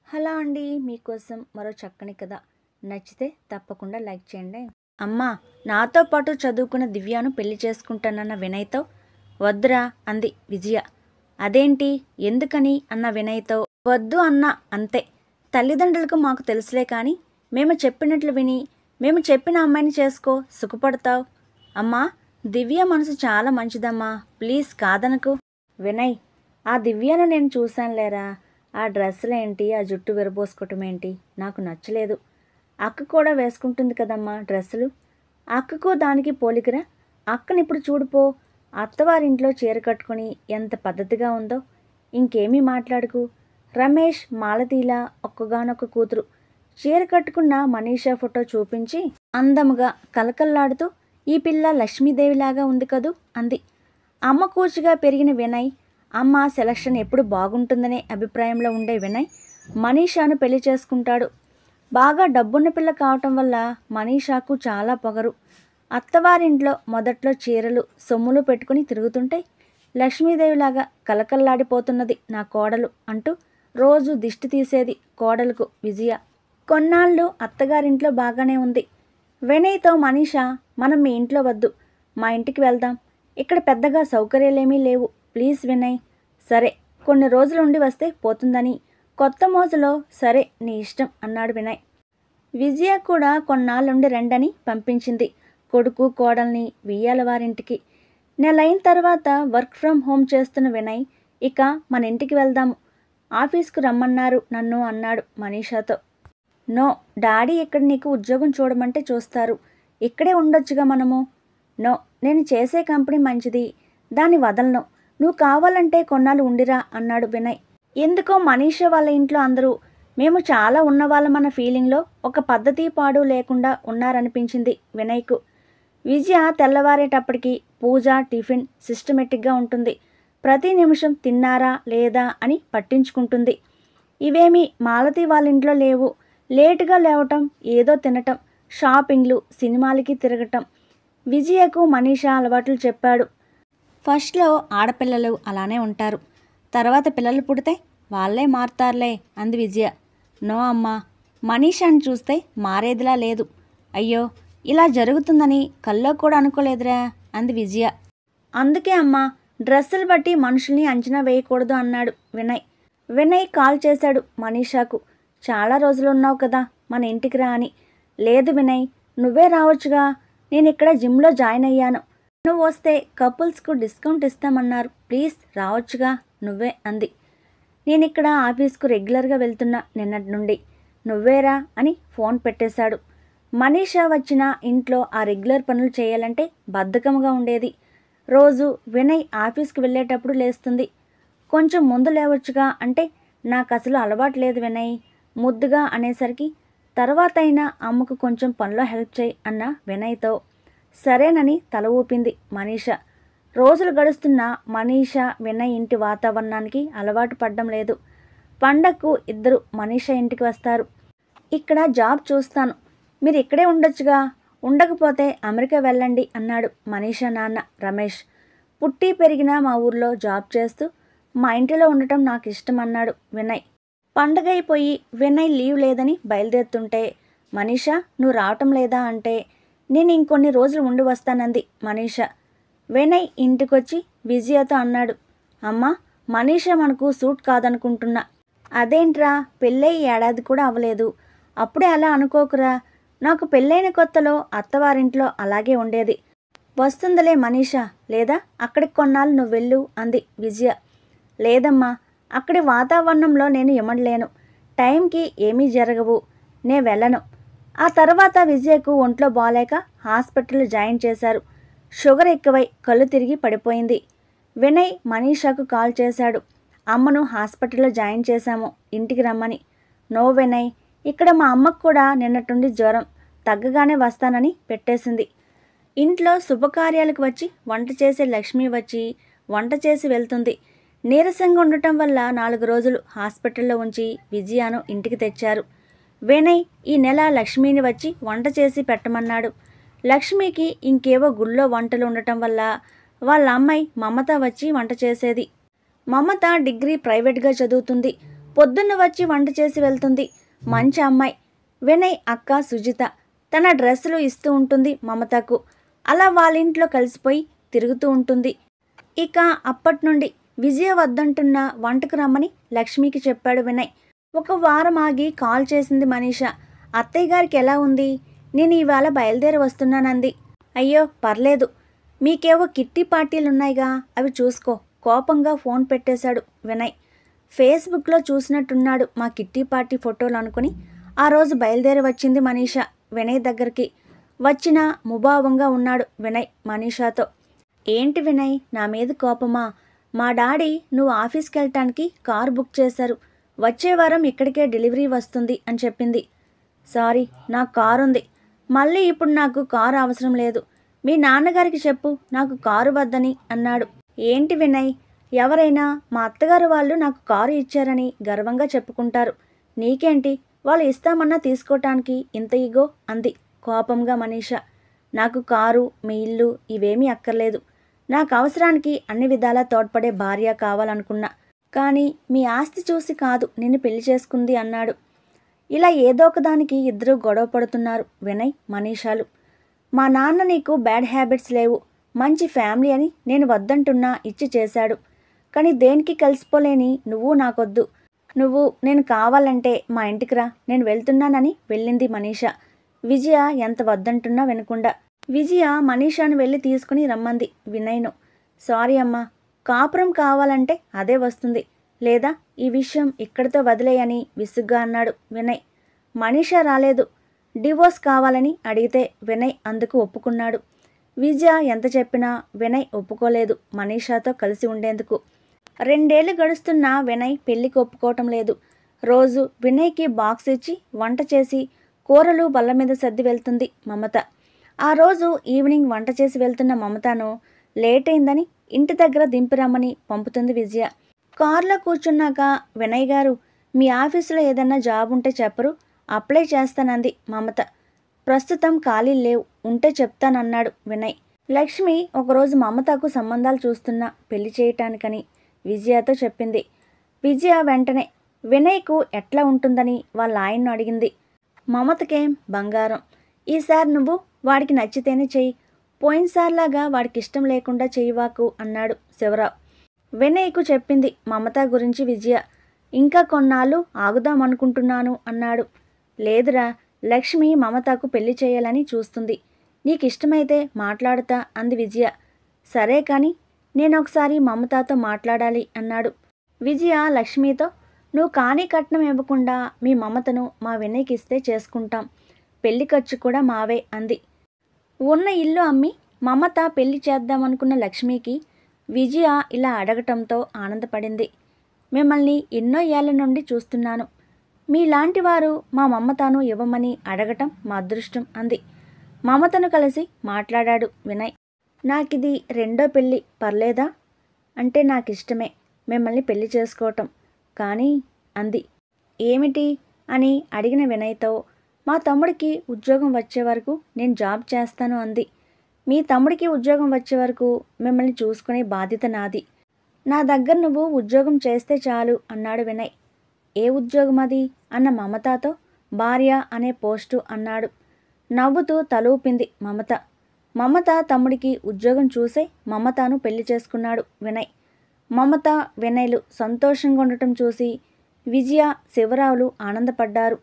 Hello అండి, మీకోసం మరో చక్కని కథ. నచ్చితే తప్పకుండా లైక్ చేయండి. అమ్మా, నాతో పాటు చదువుకున్న దివ్యను పెళ్లి చేసుకుంటానన్న వినయ్తో వద్దురా అంది విజయ. అదేంటి, ఎందుకని అన్న వినయ్తో. వద్దు అన్నా అంతే. తల్లిదండ్రులకు మాకు తెలుసులే కానీ మేము చెప్పినట్లు విని మేము చెప్పిన అమ్మాయిని చేసుకో, సుఖపడతావు. అమ్మా, దివ్య మనసు చాలా మంచిదమ్మా, ప్లీజ్ కాదనకు. వినయ్, ఆ దివ్యను నేను చూశానులేరా. ఆ డ్రెస్సులేంటి, ఆ జుట్టు విరబోసుకోవటం ఏంటి, నాకు నచ్చలేదు. అక్క కూడా వేసుకుంటుంది కదమ్మా డ్రెస్సులు. అక్కకు దానికి పోలికరా? అక్కనిప్పుడు చూడుపో, అత్తవారింట్లో చీర కట్టుకుని ఎంత పద్ధతిగా ఉందో. ఇంకేమీ మాట్లాడుకు. రమేష్ మాలతీలా ఒక్కగానొక్క కూతురు. చీర కట్టుకున్న మనీషా ఫోటో చూపించి అందముగా కలకల్లాడుతూ ఈ పిల్ల లక్ష్మీదేవిలాగా ఉంది కదూ అంది. అమ్మ కూచిగా పెరిగిన వినయ్, అమ్మ సెలక్షన్ ఎప్పుడు బాగుంటుందనే అభిప్రాయంలో ఉండే వినయ్ మనీషాను పెళ్లి చేసుకుంటాడు. బాగా డబ్బున్న పిల్ల కావటం వల్ల మనీషాకు చాలా పొగరు. అత్తవారింట్లో మొదట్లో చీరలు సొమ్ములు పెట్టుకుని తిరుగుతుంటే లక్ష్మీదేవిలాగా కలకల్లాడిపోతున్నది నా కోడలు అంటూ రోజు దిష్టి తీసేది కోడలకు విజయ. కొన్నాళ్ళు అత్తగారింట్లో బాగానే ఉంది. వినయ్తో మనీషా, మనం మీ ఇంట్లో వద్దు, మా ఇంటికి వెళ్దాం. ఇక్కడ పెద్దగా సౌకర్యాలేమీ లేవు, ప్లీజ్ వినయ్. సరే, కొన్ని రోజులు ఉండి వస్తే పోతుందని కొత్త మోజులో సరే నీ ఇష్టం అన్నాడు వినయ్. విజయ కూడా కొన్నాళ్ళుండి రెండని పంపించింది కొడుకు కోడల్ని వియ్యాల వారింటికి. నెలైన తర్వాత వర్క్ ఫ్రమ్ హోమ్ చేస్తున్న వినయ్, ఇక మన ఇంటికి వెళ్దాము, ఆఫీస్కు రమ్మన్నారు నన్ను అన్నాడు మనీషాతో. నో డాడీ, ఇక్కడ నీకు ఉద్యోగం చూడమంటే చూస్తారు, ఇక్కడే ఉండొచ్చుగా మనము. నో, నేను చేసే కంపెనీ మంచిది, దాన్ని వదలను, నువ్వు కావాలంటే కొన్నాళ్ళు ఉండిరా అన్నాడు వినయ్. ఎందుకో మనీషా వాళ్ళ ఇంట్లో అందరూ మేము చాలా ఉన్నవాళ్ళమన్న ఫీలింగ్లో ఒక పద్ధతి పాడు లేకుండా ఉన్నారనిపించింది వినయ్కు. విజయ తెల్లవారేటప్పటికి పూజ టిఫిన్ సిస్టమేటిక్గా ఉంటుంది. ప్రతి నిమిషం తిన్నారా లేదా అని పట్టించుకుంటుంది. ఇవేమీ మాలతి వాళ్ళ ఇంట్లో లేవు. లేటుగా లేవటం, ఏదో తినటం, షాపింగ్లు, సినిమాలకి తిరగటం విజయకు మనీషా అలవాట్లు చెప్పాడు. ఫస్ట్లో ఆడపిల్లలు అలానే ఉంటారు, తర్వాత పిల్లలు పుడితే వాళ్ళే మారుతారులే అంది విజయ. నో అమ్మా, మనీషాని చూస్తే మారేదిలా లేదు. అయ్యో, ఇలా జరుగుతుందని కల్లో కూడా అనుకోలేదురా అంది విజయ. అందుకే అమ్మా, డ్రెస్సులు బట్టి మనుషుల్ని అంచనా వేయకూడదు అన్నాడు వినయ్. వినయ్ కాల్ చేశాడు మనీషాకు. చాలా రోజులు ఉన్నావు కదా, మన ఇంటికి రా అని. లేదు వినయ్, నువ్వే రావచ్చుగా, నేను ఇక్కడ జిమ్లో జాయిన్ అయ్యాను, నువ్వు వస్తే కపుల్స్కు డిస్కౌంట్ ఇస్తామన్నారు, ప్లీజ్ రావచ్చుగా నువ్వే అంది. నేను ఇక్కడ ఆఫీస్కు రెగ్యులర్గా వెళ్తున్నా నిన్నటి నుండి, నువ్వేరా అని ఫోన్ పెట్టేశాడు. మనీషా వచ్చిన ఇంట్లో ఆ రెగ్యులర్ పనులు చేయాలంటే బద్ధకంగా ఉండేది. రోజు వినయ్ ఆఫీస్కి వెళ్ళేటప్పుడు లేస్తుంది. కొంచెం ముందు లేవచ్చుగా అంటే, నాకు అసలు అలవాటు లేదు వినయ్, ముద్దుగా అనేసరికి తర్వాత అయినా అమ్మకు కొంచెం పనిలో హెల్ప్ చేయి అన్న వినయ్తో. సరేనని తల ఊపింది మనీషా. రోజులు గడుస్తున్నా మనీషా వినయ్ ఇంటి వాతావరణానికి అలవాటు పడ్డం లేదు. పండగకు ఇద్దరు మనీషా ఇంటికి వస్తారు. ఇక్కడ జాబ్ చూస్తాను, మీరు ఇక్కడే ఉండొచ్చుగా, ఉండకపోతే అమెరికా వెళ్ళండి అన్నాడు మనీషా నాన్న రమేష్. పుట్టి పెరిగిన మా ఊర్లో జాబ్ చేస్తూ మా ఇంటిలో ఉండటం నాకు ఇష్టం అన్నాడు వినయ్. పండగ అయిపోయి వినయ్ లీవ్ లేదని బయలుదేరుతుంటే మనీషా, నువ్వు రావటం లేదా అంటే, నేను ఇంకొన్ని రోజులు ఉండి వస్తానంది మనీషా. వినయ్ ఇంటికొచ్చి విజయతో అన్నాడు, అమ్మా, మనీషా మనకు సూట్ కాదనుకుంటున్నా. అదేంట్రా, పెళ్ళై ఏడాది కూడా అవ్వలేదు, అప్పుడే అలా అనుకోకురా. నాకు పెళ్ళైన కొత్తలో అత్తవారింట్లో అలాగే ఉండేది. వస్తుందిలే మనీషా, లేదా అక్కడికి కొన్నాళ్ళు నువ్వు వెళ్ళు అంది విజయ. లేదమ్మా, అక్కడి వాతావరణంలో నేను ఇమడలేను, టైంకి ఏమీ జరగవు, నే వెళ్ళను. ఆ తర్వాత విజయకు ఒంట్లో బాలేక హాస్పిటల్లో జాయిన్ చేశారు. షుగర్ ఎక్కువై కళ్ళు తిరిగి పడిపోయింది. వినయ్ మనీషాకు కాల్ చేశాడు, అమ్మను హాస్పిటల్లో జాయిన్ చేశాము, ఇంటికి రమ్మని. నో వినయ్, ఇక్కడ మా అమ్మకు కూడా నిన్నటుండి జ్వరం, తగ్గగానే వస్తానని పెట్టేసింది. ఇంట్లో శుభకార్యాలకు వచ్చి వంట చేసే లక్ష్మి వచ్చి వంట చేసి వెళ్తుంది. నీరసంగా ఉండటం వల్ల 4 రోజులు హాస్పిటల్లో ఉంచి విజయను ఇంటికి తెచ్చారు. వినయ్ ఈ నెల లక్ష్మిని వచ్చి వంట చేసి పెట్టమన్నాడు. లక్ష్మికి ఇంకేవో గుళ్ళో వంటలు ఉండటం వల్ల వాళ్ళ అమ్మాయి మమత వచ్చి వంట చేసేది. మమత డిగ్రీ ప్రైవేట్గా చదువుతుంది. పొద్దున్న వచ్చి వంట చేసి వెళ్తుంది. మంచి అమ్మాయి. వినయ్ అక్క సుజిత తన డ్రెస్సులు ఇస్తూ ఉంటుంది మమతకు. అలా వాళ్ళింట్లో కలిసిపోయి తిరుగుతూ ఉంటుంది. ఇక అప్పటి నుండి విజయ వద్దంటున్న వంటకు రమ్మని లక్ష్మికి చెప్పాడు వినయ్. ఒక వారం ఆగి కాల్ చేసింది మనీష. అత్తయ్య గారికి ఎలా ఉంది? నేను ఇవాళ బయలుదేరి వస్తున్నానంది. అయ్యో పర్లేదు, మీకేవో కిట్టి పార్టీలున్నాయిగా, అవి చూసుకో. కోపంగా ఫోన్ పెట్టేశాడు వినయ్. ఫేస్బుక్లో చూసినట్టున్నాడు మా కిట్టి పార్టీ ఫోటోలు అనుకుని ఆ రోజు బయలుదేరి వచ్చింది మనీష వినయ్ దగ్గరికి. వచ్చిన ముభావంగా ఉన్నాడు వినయ్ మనీషాతో. ఏంటి వినయ్, నా మీద కోపమా? మా డాడీ నువ్వు ఆఫీస్కి వెళ్ళటానికి కారు బుక్ చేశారు. వచ్చే వారం ఇక్కడికే డెలివరీ వస్తుంది అని చెప్పింది. సారీ, నాకు కారు ఉంది. మళ్ళీ ఇప్పుడు నాకు కారు అవసరం లేదు. మీ నాన్నగారికి చెప్పు నాకు కారు వద్దని అన్నాడు. ఏంటి వినయ్, ఎవరైనా మా అత్తగారు వాళ్ళు నాకు కారు ఇచ్చారని గర్వంగా చెప్పుకుంటారు. నీకేంటి, వాళ్ళు ఇస్తామన్నా తీసుకోవటానికి ఇంత ఇగో అంది కోపంగా మనీష. నాకు కారు, మీ ఇల్లు ఇవేమీ అక్కర్లేదు. నాకు అవసరానికి అన్ని విధాలా తోడ్పడే భార్య కావాలనుకున్నా. కానీ మీ ఆస్తి చూసి కాదు నిన్ను పెళ్లి చేసుకుంది అన్నాడు. ఇలా ఏదో ఒకదానికి ఇద్దరు గొడవ పడుతున్నారు వినయ్ మనీషాలు. మా నాన్న నీకు బ్యాడ్ హ్యాబిట్స్ లేవు, మంచి ఫ్యామిలీ అని నేను వద్దంటున్నా ఇచ్చి చేశాడు. కానీ దేనికి కలిసిపోలేని నువ్వు నాకొద్దు. నువ్వు నేను కావాలంటే మా ఇంటికి రా, నేను వెళ్తున్నానని వెళ్ళింది మనీష. విజయ ఎంత వద్దంటున్నా వినకుండా. విజయ మనీషాను వెళ్ళి తీసుకుని రమ్మంది వినయ్ను. సారీ అమ్మా, కాపురం కావాలంటే అదే వస్తుంది, లేదా ఈ విషయం ఇక్కడితో వదిలేయని విసుగ్గా అన్నాడు వినయ్. మనీష రాలేదు. డివోర్స్ కావాలని అడిగితే వినయ్ అందుకు ఒప్పుకున్నాడు. విజయ ఎంత చెప్పినా వినయ్ ఒప్పుకోలేదు మనీషాతో కలిసి ఉండేందుకు. 2 ఏళ్లు గడుస్తున్నా వినయ్ పెళ్లికి ఒప్పుకోవటం లేదు. రోజు వినయ్కి బాక్స్ ఇచ్చి వంట చేసి కూరలు బల్ల మీద సర్ది వెళ్తుంది మమత. ఆ రోజు ఈవినింగ్ వంట చేసి వెళ్తున్న మమతను లేట్ అయిందని ఇంటి దగ్గర దింపిరమ్మని పంపుతుంది విజయ. కారులో కూర్చున్నాక వినయ్ గారు, మీ ఆఫీసులో ఏదన్నా జాబ్ ఉంటే చెప్పరు, అప్లై చేస్తానంది మమత. ప్రస్తుతం ఖాళీలు లేవు, ఉంటే చెప్తానన్నాడు వినయ్. లక్ష్మి ఒకరోజు మమతకు సంబంధాలు చూస్తున్నా పెళ్లి చేయటానికని విజయతో చెప్పింది. విజయ వెంటనే వినయ్కు ఎట్లా ఉంటుందని వాళ్ళ ఆయన్ను అడిగింది. మమతకేం బంగారం, ఈసారి నువ్వు వాడికి నచ్చితేనే చెయ్యి, పోయినసార్లాగా వాడికి ఇష్టం లేకుండా చెయ్యవాకు అన్నాడు శివరావు. వినయ్కు చెప్పింది మమత గురించి విజయ. ఇంకా కొన్నాళ్ళు ఆగుదామనుకుంటున్నాను అన్నాడు. లేదురా, లక్ష్మి మమతకు పెళ్లి చేయాలని చూస్తుంది, నీకు ఇష్టమైతే మాట్లాడుతా అంది విజయ. సరే కానీ నేనొకసారి మమతతో మాట్లాడాలి అన్నాడు. విజయ లక్ష్మితో, నువ్వు కానీ కట్నం ఇవ్వకుండా మీ మమతను మా వినయ్కి ఇస్తే చేసుకుంటాం, పెళ్లి ఖర్చు కూడా మావే అంది. ఉన్న ఇల్లు అమ్మి మమత పెళ్లి చేద్దామనుకున్న లక్ష్మికి విజయ ఇలా అడగటంతో ఆనందపడింది. మిమ్మల్ని ఎన్నో ఏళ్ల నుండి చూస్తున్నాను, మీలాంటి వారు మా మమతను ఇవ్వమని అడగటం మా అదృష్టం అంది. మమతను కలిసి మాట్లాడాడు వినయ్. నాకిది 2వ పెళ్ళి, పర్లేదా? అంటే నాకిష్టమే మిమ్మల్ని పెళ్లి చేసుకోవటం, కానీ అంది. ఏమిటి అని అడిగిన వినయ్తో, మా తమ్ముడికి ఉద్యోగం వచ్చే వరకు నేను జాబ్ చేస్తాను అంది. మీ తమ్ముడికి ఉద్యోగం వచ్చే వరకు మిమ్మల్ని చూసుకునే బాధ్యత నాది. నా దగ్గర నువ్వు ఉద్యోగం చేస్తే చాలు అన్నాడు వినయ్. ఏ ఉద్యోగం అది అన్న మమతతో, భార్య అనే పోస్టు అన్నాడు. నవ్వుతూ తలూపింది మమత. మమత తమ్ముడికి ఉద్యోగం చూసే మమతను పెళ్లి చేసుకున్నాడు వినయ్. మమత వినయ్లు సంతోషంగా ఉండటం చూసి విజయ శివరావులు ఆనందపడ్డారు.